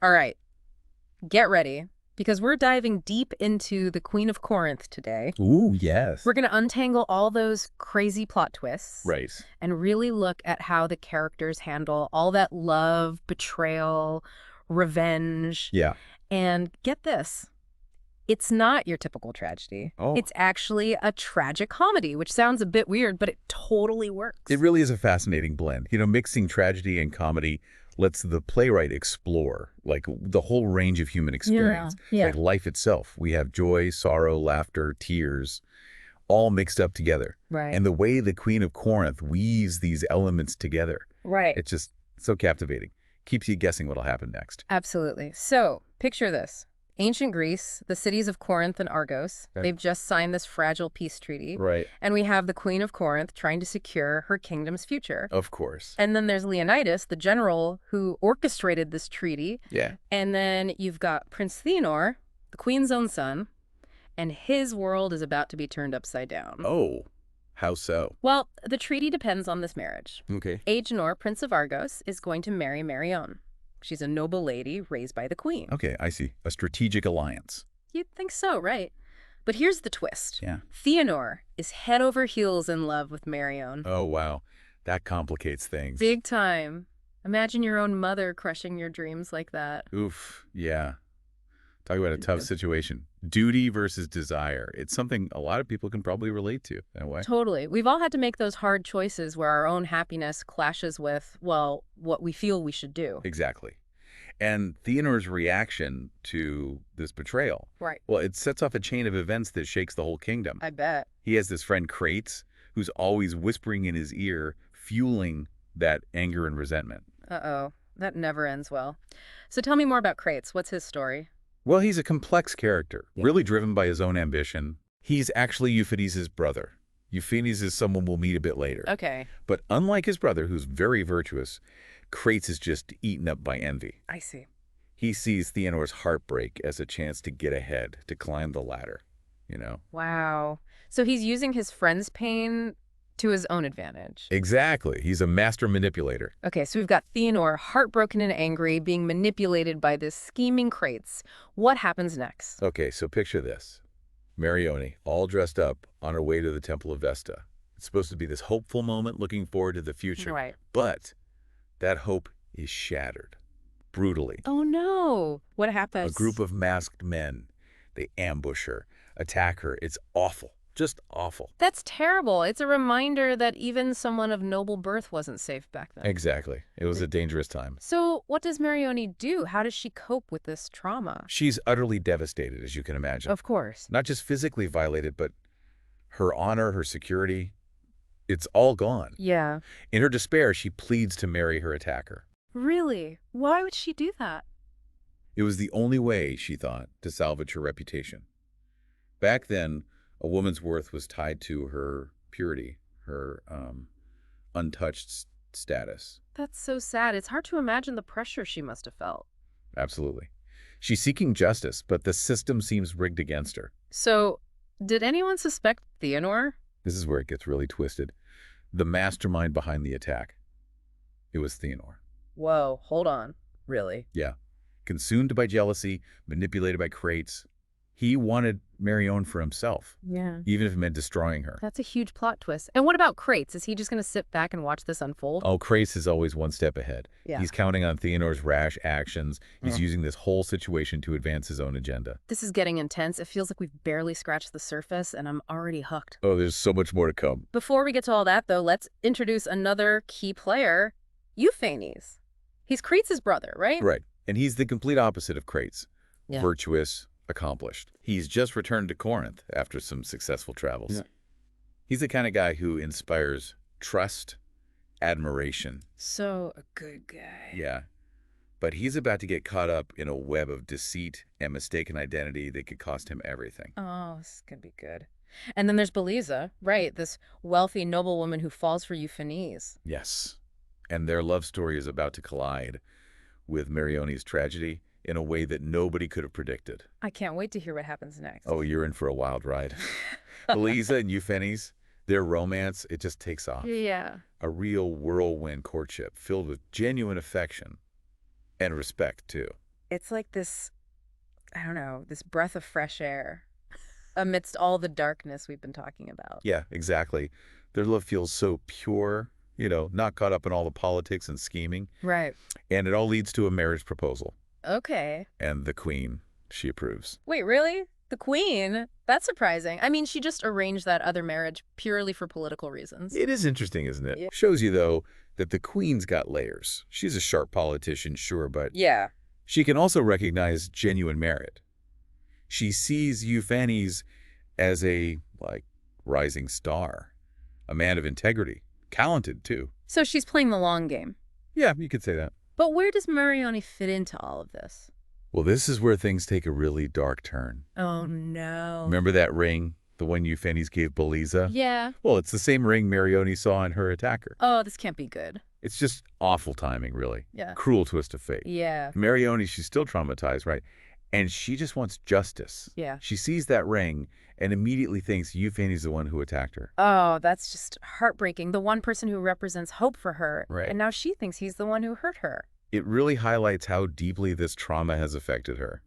All right, get ready, because we're diving deep into the Queen of Corinth today. Ooh, yes. We're going to untangle all those crazy plot twists Right. and really look at how the characters handle all that love, betrayal, revenge. Yeah. And get this, it's not your typical tragedy. Oh. It's actually a tragic comedy, which sounds a bit weird, but it totally works. It really is a fascinating blend. Mixing tragedy and comedy lets the playwright explore, like, the whole range of human experience. Yeah. Like life itself. We have joy, sorrow, laughter, tears, all mixed up together. Right. And the way the Queen of Corinth weaves these elements together, Right. it's just so captivating. Keeps you guessing what'll happen next. Absolutely. So, picture this. Ancient Greece, the cities of Corinth and Argos, Okay. they've just signed this fragile peace treaty. Right. And we have the Queen of Corinth trying to secure her kingdom's future. Of course. And then there's Leonidas, the general who orchestrated this treaty. Yeah. And then you've got Prince Theanor, the queen's own son, and his world is about to be turned upside down. Oh, how so? Well, the treaty depends on this marriage. Okay. Agenor, Prince of Argos, is going to marry Marion. She's a noble lady raised by the queen. Okay, I see. A strategic alliance. You'd think so, right? But here's the twist. Yeah. Theanor is head over heels in love with Marion. Oh, wow. That complicates things. Big time. Imagine your own mother crushing your dreams like that. Oof, yeah. Talk about a tough situation. Duty versus desire. It's something a lot of people can probably relate to in a way. Totally. We've all had to make those hard choices where our own happiness clashes with, well, what we feel we should do. Exactly. And Theanor's reaction to this betrayal, Right. well, it sets off a chain of events that shakes the whole kingdom. I bet. He has this friend Crates, who's always whispering in his ear, fueling that anger and resentment. Uh-oh. That never ends well. So tell me more about Crates. What's his story? Well, he's a complex character, Yeah. really driven by his own ambition. He's actually Euphenes' brother. Euphenes is someone we'll meet a bit later. Okay. But unlike his brother, who's very virtuous, Crates is just eaten up by envy. I see. He sees Theanor's heartbreak as a chance to get ahead, to climb the ladder, Wow. So he's using his friend's pain to his own advantage. Exactly. He's a master manipulator. Okay, so we've got Theanor, heartbroken and angry, being manipulated by this scheming Crates. What happens next? Okay, so picture this. Marione, all dressed up, on her way to the Temple of Vesta. It's supposed to be this hopeful moment looking forward to the future. Right. But that hope is shattered. Brutally. Oh, no. What happens? A group of masked men. They ambush her, attack her. It's awful. Just awful. That's terrible. It's a reminder that even someone of noble birth wasn't safe back then. Exactly. It was a dangerous time. So what does Marione do? How does she cope with this trauma? She's utterly devastated, as you can imagine. Of course. Not just physically violated, but her honor, her security, it's all gone. Yeah. In her despair, she pleads to marry her attacker. Really? Why would she do that? It was the only way, she thought, to salvage her reputation. Back then, a woman's worth was tied to her purity, her untouched status. That's so sad. It's hard to imagine the pressure she must have felt. Absolutely. She's seeking justice, but the system seems rigged against her. So, did anyone suspect Theanor? This is where it gets really twisted. The mastermind behind the attack. It was Theanor. Whoa, hold on. Really? Yeah. Consumed by jealousy, manipulated by Crates. He wanted Marione for himself, Yeah. even if it meant destroying her. That's a huge plot twist. And what about Crates? Is he just going to sit back and watch this unfold? Oh, Crates is always one step ahead. Yeah. He's counting on Theanor's rash actions. He's using this whole situation to advance his own agenda. This is getting intense. It feels like we've barely scratched the surface, and I'm already hooked. Oh, there's so much more to come. Before we get to all that, though, let's introduce another key player, Euphenes. He's Crates' brother, right? Right. And he's the complete opposite of Crates. Yeah. Virtuous, accomplished. He's just returned to Corinth after some successful travels. Yeah. He's the kind of guy who inspires trust, admiration. So a good guy. Yeah. But he's about to get caught up in a web of deceit and mistaken identity that could cost him everything. Oh, this is going to be good. And then there's Beliza, right? This wealthy noblewoman who falls for Euphenes. Yes. And their love story is about to collide with Marione's tragedy in a way that nobody could have predicted. I can't wait to hear what happens next. Oh, you're in for a wild ride. Beliza and Euphenes, their romance, it just takes off. Yeah. A real whirlwind courtship filled with genuine affection and respect, too. It's like this, I don't know, this breath of fresh air amidst all the darkness we've been talking about. Yeah, exactly. Their love feels so pure, not caught up in all the politics and scheming. Right. And it all leads to a marriage proposal. Okay. And the queen, she approves. Wait, really? The queen? That's surprising. I mean, she just arranged that other marriage purely for political reasons. It is interesting, isn't it? Yeah. Shows you, though, that the queen's got layers. She's a sharp politician, sure, but Yeah. she can also recognize genuine merit. She sees Euphanes as a, rising star, a man of integrity, talented, too. So she's playing the long game. Yeah, you could say that. But where does Marioni fit into all of this? Well, this is where things take a really dark turn. Oh, no. Remember that ring, the one Euphanes gave Belisa? Yeah. Well, it's the same ring Marioni saw in her attacker. Oh, this can't be good. It's just awful timing, really. Yeah. Cruel twist of fate. Yeah. Marioni, she's still traumatized, right? And she just wants justice. Yeah. She sees that ring and immediately thinks Euphanes is the one who attacked her. Oh, that's just heartbreaking. The one person who represents hope for her. Right. And now she thinks he's the one who hurt her. It really highlights how deeply this trauma has affected her.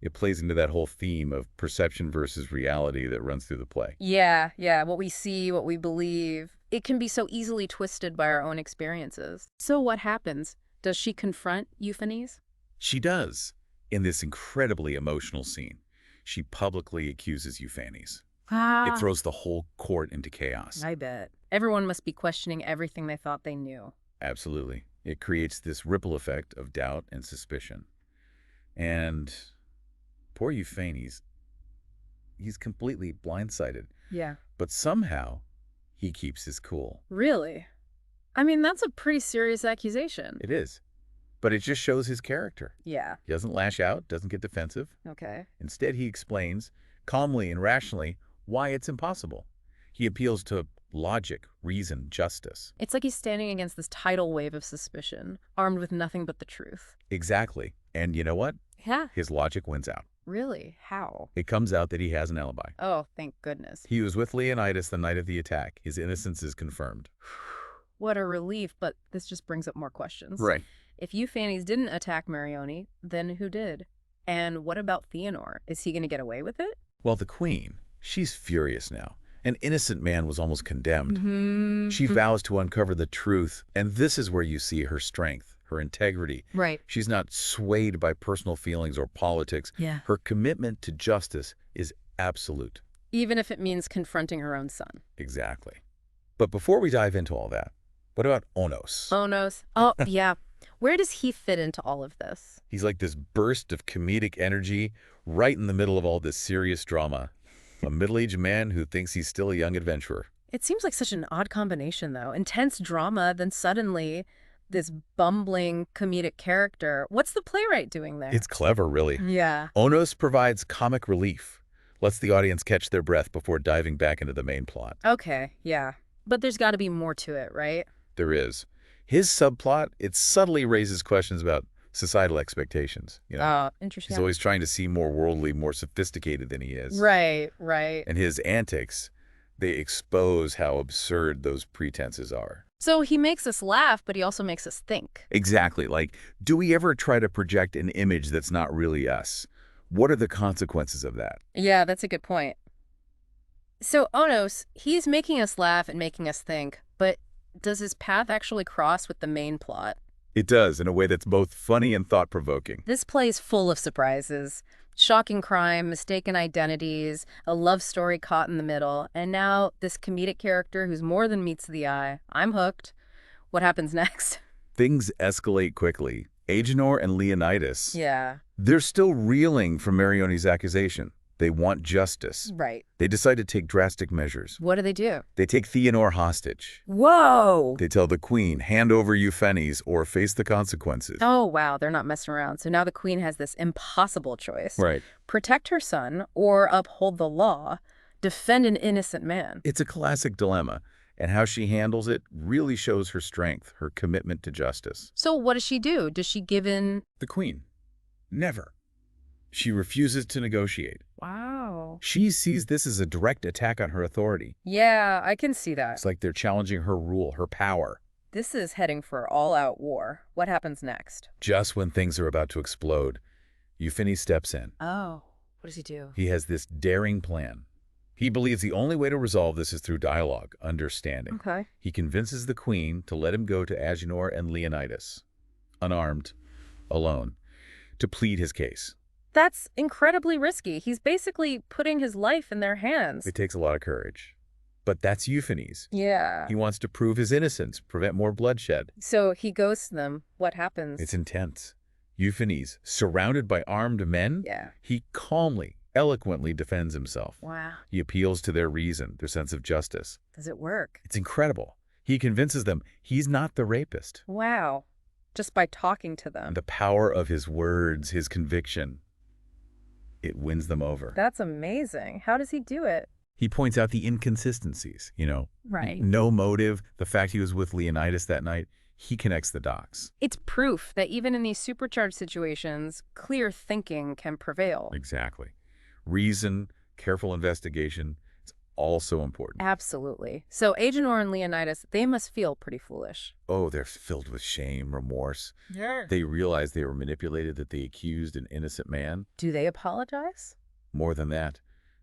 It plays into that whole theme of perception versus reality that runs through the play. Yeah. What we see, what we believe. It can be so easily twisted by our own experiences. So what happens? Does she confront Euphanes? She does. In this incredibly emotional scene, she publicly accuses Euphanes. It throws the whole court into chaos. I bet. Everyone must be questioning everything they thought they knew. Absolutely. It creates this ripple effect of doubt and suspicion. And poor Euphanes, he's completely blindsided. Yeah. But somehow, he keeps his cool. Really? I mean, that's a pretty serious accusation. It is. But it just shows his character. Yeah. He doesn't lash out, doesn't get defensive. Okay. Instead, he explains, calmly and rationally, why it's impossible. He appeals to logic, reason, justice. It's like he's standing against this tidal wave of suspicion, armed with nothing but the truth. Exactly. And you know what? Yeah. His logic wins out. Really? How? It comes out that he has an alibi. Oh, thank goodness. He was with Leonidas the night of the attack. His innocence is confirmed. What a relief, but this just brings up more questions. Right. If Euphanes didn't attack Marioni, then who did? And what about Theanor? Is he going to get away with it? Well, the queen, she's furious now. An innocent man was almost condemned. She vows to uncover the truth, and this is where you see her strength, her integrity. Right. She's not swayed by personal feelings or politics. Yeah. Her commitment to justice is absolute. Even if it means confronting her own son. Exactly. But before we dive into all that, what about Onos? Onos. Oh, yeah. Where does he fit into all of this? He's like this burst of comedic energy right in the middle of all this serious drama. A middle-aged man who thinks he's still a young adventurer. It seems like such an odd combination, though. Intense drama, then suddenly this bumbling comedic character. What's the playwright doing there? It's clever, really. Yeah. Onos provides comic relief, lets the audience catch their breath before diving back into the main plot. Okay, yeah. But there's got to be more to it, right? There is. His subplot, it subtly raises questions about societal expectations. Oh, interesting. He's always trying to seem more worldly, more sophisticated than he is. Right. And his antics, they expose how absurd those pretenses are. So he makes us laugh, but he also makes us think. Exactly. Like, do we ever try to project an image that's not really us? What are the consequences of that? Yeah, that's a good point. So Onos, he's making us laugh and making us think, but does his path actually cross with the main plot? It does, in a way that's both funny and thought-provoking. This play is full of surprises. Shocking crime, mistaken identities, a love story caught in the middle, and now this comedic character who's more than meets the eye. I'm hooked. What happens next? Things escalate quickly. Agenor and Leonidas, Yeah. they're still reeling from Marioni's accusation. They want justice. Right. They decide to take drastic measures. What do? They take Theanor hostage. Whoa! They tell the queen, hand over Euphanes or face the consequences. Oh, wow, they're not messing around. So now the queen has this impossible choice. Right. Protect her son or uphold the law, defend an innocent man. It's a classic dilemma, and how she handles it really shows her strength, her commitment to justice. So what does she do? Does she give in? The queen. Never. She refuses to negotiate. Wow. She sees this as a direct attack on her authority. Yeah, I can see that. It's like they're challenging her rule, her power. This is heading for all-out war. What happens next? Just when things are about to explode, Euphenes steps in. Oh, what does he do? He has this daring plan. He believes the only way to resolve this is through dialogue, understanding. Okay. He convinces the queen to let him go to Agenor and Leonidas, unarmed, alone, to plead his case. That's incredibly risky. He's basically putting his life in their hands. It takes a lot of courage. But that's Euphenes. Yeah. He wants to prove his innocence, prevent more bloodshed. So he ghosts them. What happens? It's intense. Euphenes, surrounded by armed men, Yeah. he calmly, eloquently defends himself. Wow. He appeals to their reason, their sense of justice. Does it work? It's incredible. He convinces them he's not the rapist. Wow. Just by talking to them. The power of his words, his conviction, it wins them over. That's amazing. How does he do it? He points out the inconsistencies, Right. no motive, the fact he was with Leonidas that night. He connects the dots. It's proof that even in these supercharged situations, clear thinking can prevail. Exactly. Reason, careful investigation, it's all so important. Absolutely. So Agenor and Leonidas, they must feel pretty foolish. Oh, they're filled with shame, remorse. Yeah. They realize they were manipulated, that they accused an innocent man. Do they apologize? More than that,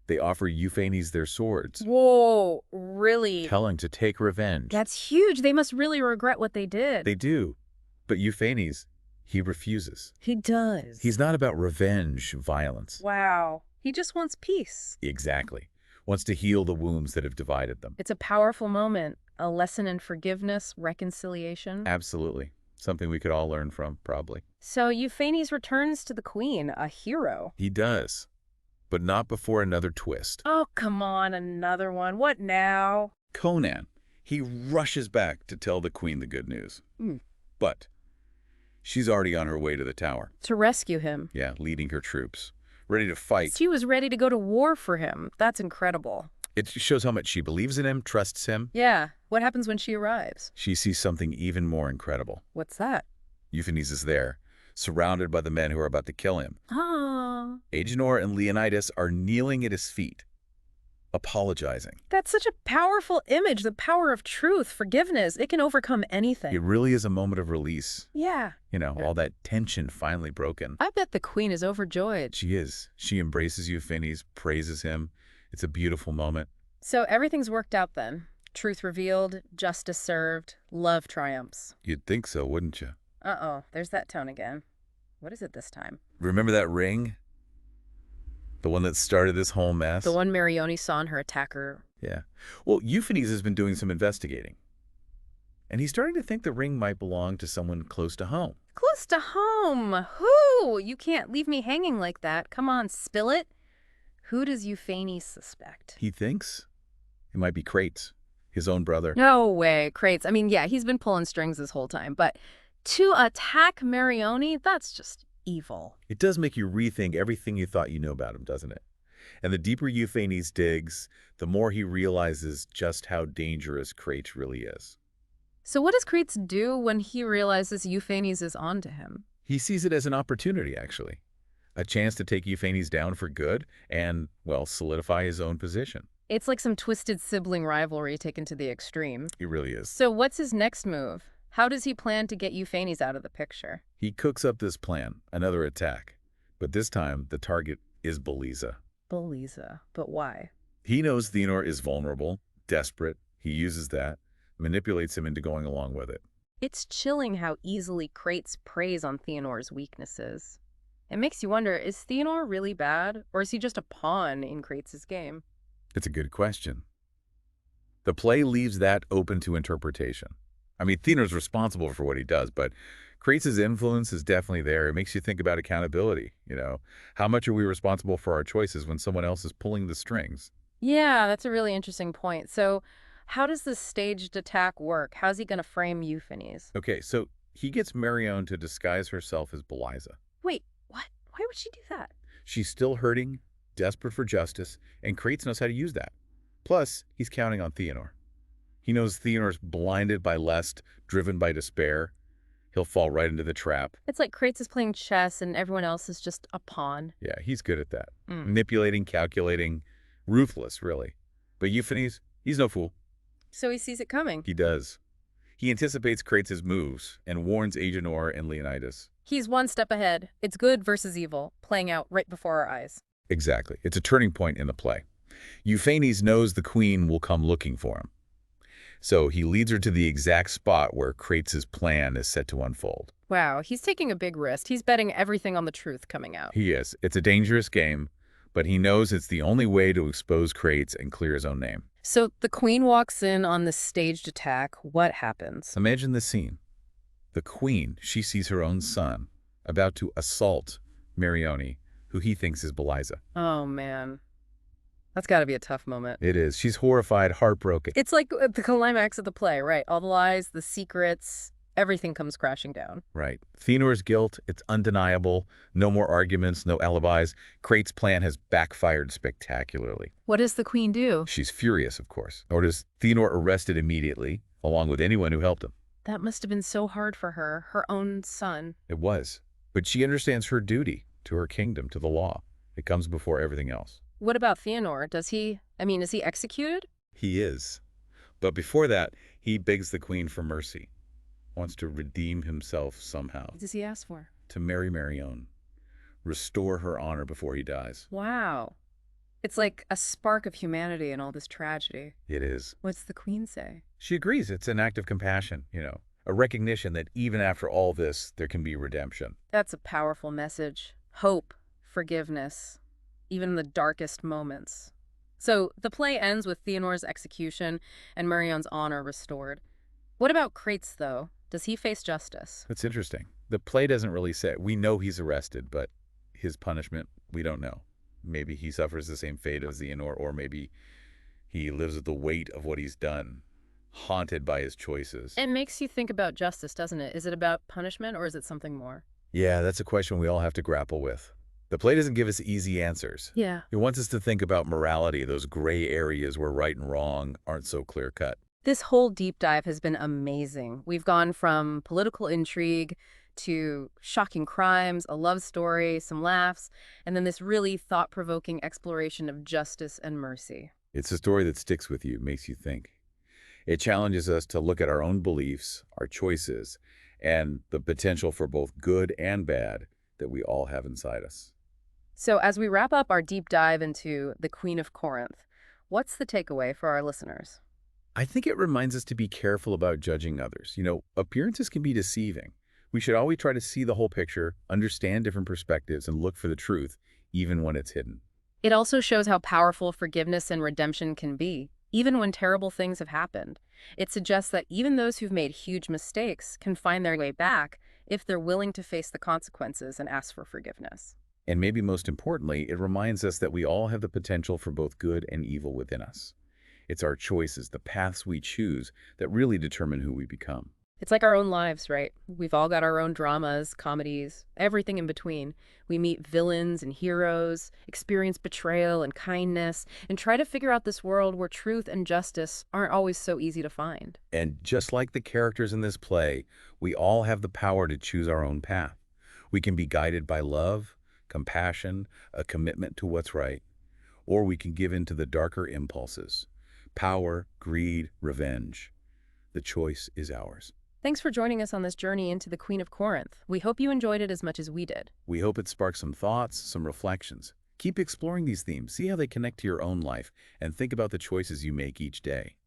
they offer Euphenes their swords, Whoa, really? telling to take revenge. That's huge. They must really regret what they did. They do. But Euphenes, he refuses. He does. He's not about revenge, violence. Wow. He just wants peace. Exactly. Wants to heal the wounds that have divided them. It's a powerful moment, a lesson in forgiveness, reconciliation. Absolutely. Something we could all learn from, probably. So Euphenes returns to the queen, a hero. He does. But not before another twist. Oh, come on, another one. What now? Conan, he rushes back to tell the queen the good news. But she's already on her way to the tower. To rescue him. Yeah, leading her troops. Ready to fight. She was ready to go to war for him. That's incredible. It shows how much she believes in him, trusts him. Yeah. What happens when she arrives? She sees something even more incredible. What's that? Euphenes is there, surrounded by the men who are about to kill him. Ah. Agenor and Leonidas are kneeling at his feet, apologizing. That's such a powerful image, the power of truth, forgiveness. It can overcome anything. It really is a moment of release. Yeah. All that tension finally broken. I bet the queen is overjoyed. She is. She embraces Euphenes, praises him. It's a beautiful moment. So everything's worked out then. Truth revealed, justice served, love triumphs. You'd think so, wouldn't you? Uh-oh, there's that tone again. What is it this time? Remember that ring? The one that started this whole mess? The one Marione saw in her attacker. Yeah. Well, Euphenes has been doing some investigating. And he's starting to think the ring might belong to someone close to home. Close to home. Who? You can't leave me hanging like that. Come on, spill it. Who does Euphenes suspect? He thinks it might be Crates, his own brother. No way, Crates. I mean, yeah, he's been pulling strings this whole time, but to attack Marione, that's just evil. It does make you rethink everything you thought you knew about him, doesn't it? And the deeper Euphenes digs, the more he realizes just how dangerous Crates really is. So what does Crates do when he realizes Euphenes is onto him? He sees it as an opportunity, actually. A chance to take Euphenes down for good and, well, solidify his own position. It's like some twisted sibling rivalry taken to the extreme. He really is. So what's his next move? How does he plan to get Euphenes out of the picture? He cooks up this plan, another attack. But this time, the target is Belisa. Belisa. But why? He knows Thenor is vulnerable, desperate. He uses that, manipulates him into going along with it. It's chilling how easily Crates preys on Theonor's weaknesses. It makes you wonder, is Thenor really bad, or is he just a pawn in Crates' game? It's a good question. The play leaves that open to interpretation. I mean, Thenor's responsible for what he does, but Crates' influence is definitely there. It makes you think about accountability, How much are we responsible for our choices when someone else is pulling the strings? Yeah, that's a really interesting point. So how does this staged attack work? How's he going to frame Euphenes? Okay, so he gets Marione to disguise herself as Belisa. Wait, what? Why would she do that? She's still hurting, desperate for justice, and Crates knows how to use that. Plus, he's counting on Thenor. He knows Theonor's blinded by lust, driven by despair. He'll fall right into the trap. It's like Crates is playing chess and everyone else is just a pawn. Yeah, he's good at that. Manipulating, calculating, ruthless, really. But Euphenes, he's no fool. So he sees it coming. He does. He anticipates Krates' moves and warns Agenor and Leonidas. He's one step ahead. It's good versus evil, playing out right before our eyes. Exactly. It's a turning point in the play. Euphanes knows the queen will come looking for him. So he leads her to the exact spot where Krates' plan is set to unfold. Wow, he's taking a big risk. He's betting everything on the truth coming out. He is. It's a dangerous game, but he knows it's the only way to expose Krates and clear his own name. So the queen walks in on this staged attack. What happens? Imagine the scene. The queen, she sees her own son about to assault Marione, who he thinks is Beliza. Oh, man. That's got to be a tough moment. It is. She's horrified, heartbroken. It's like the climax of the play, right? All the lies, the secrets, everything comes crashing down. Right. Thenor's guilt, it's undeniable. No more arguments, no alibis. Krates' plan has backfired spectacularly. What does the queen do? She's furious, of course. Orders Thenor arrested immediately, along with anyone who helped him. That must have been so hard for her own son. It was. But she understands her duty to her kingdom, to the law. It comes before everything else. What about Theonor? Is he executed? He is. But before that, he begs the queen for mercy. Wants to redeem himself somehow. What does he ask for? To marry Marione. Restore her honor before he dies. Wow. It's like a spark of humanity in all this tragedy. It is. What's the queen say? She agrees. It's an act of compassion, a recognition that even after all this, there can be redemption. That's a powerful message. Hope, forgiveness, even in the darkest moments. So the play ends with Theonor's execution and Marion's honor restored. What about Krates, though? Does he face justice? That's interesting. The play doesn't really say. We know he's arrested, but his punishment, we don't know. Maybe he suffers the same fate as Theonor, or maybe he lives with the weight of what he's done, haunted by his choices. It makes you think about justice, doesn't it? Is it about punishment, or is it something more? Yeah, that's a question we all have to grapple with. The play doesn't give us easy answers. Yeah. It wants us to think about morality, those gray areas where right and wrong aren't so clear-cut. This whole deep dive has been amazing. We've gone from political intrigue to shocking crimes, a love story, some laughs, and then this really thought-provoking exploration of justice and mercy. It's a story that sticks with you, makes you think. It challenges us to look at our own beliefs, our choices, and the potential for both good and bad that we all have inside us. So as we wrap up our deep dive into the Queen of Corinth, what's the takeaway for our listeners? I think it reminds us to be careful about judging others. Appearances can be deceiving. We should always try to see the whole picture, understand different perspectives, and look for the truth, even when it's hidden. It also shows how powerful forgiveness and redemption can be, even when terrible things have happened. It suggests that even those who've made huge mistakes can find their way back if they're willing to face the consequences and ask for forgiveness. And maybe most importantly, it reminds us that we all have the potential for both good and evil within us. It's our choices, the paths we choose, that really determine who we become. It's like our own lives, right? We've all got our own dramas, comedies, everything in between. We meet villains and heroes, experience betrayal and kindness, and try to figure out this world where truth and justice aren't always so easy to find. And just like the characters in this play, we all have the power to choose our own path. We can be guided by love, compassion, a commitment to what's right, or we can give in to the darker impulses. Power, greed, revenge. The choice is ours. Thanks for joining us on this journey into the Queen of Corinth. We hope you enjoyed it as much as we did. We hope it sparks some thoughts, some reflections. Keep exploring these themes, see how they connect to your own life, and think about the choices you make each day.